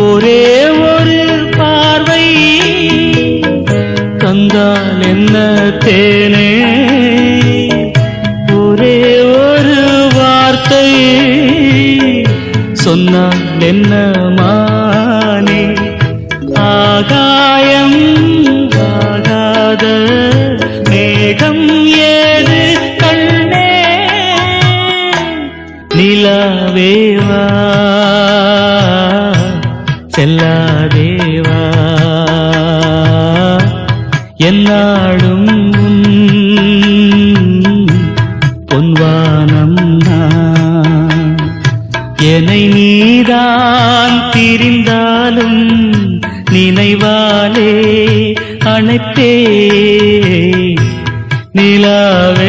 ஒரே ஒரு பார்வை தந்தால் என்ன தேனே, ஒரே ஒரு வார்த்தை சொன்னால் என்ன மானே. ஆகாயம் ஆகாத மேகம் ஏது கண்ணே, நிலாவேவா செல்லாதேவா என்னாடும் பொன்வானம் நான். என்னை நீதான் பிரிந்தாலும் நினைவாலே அணைப்பே நிலாவே.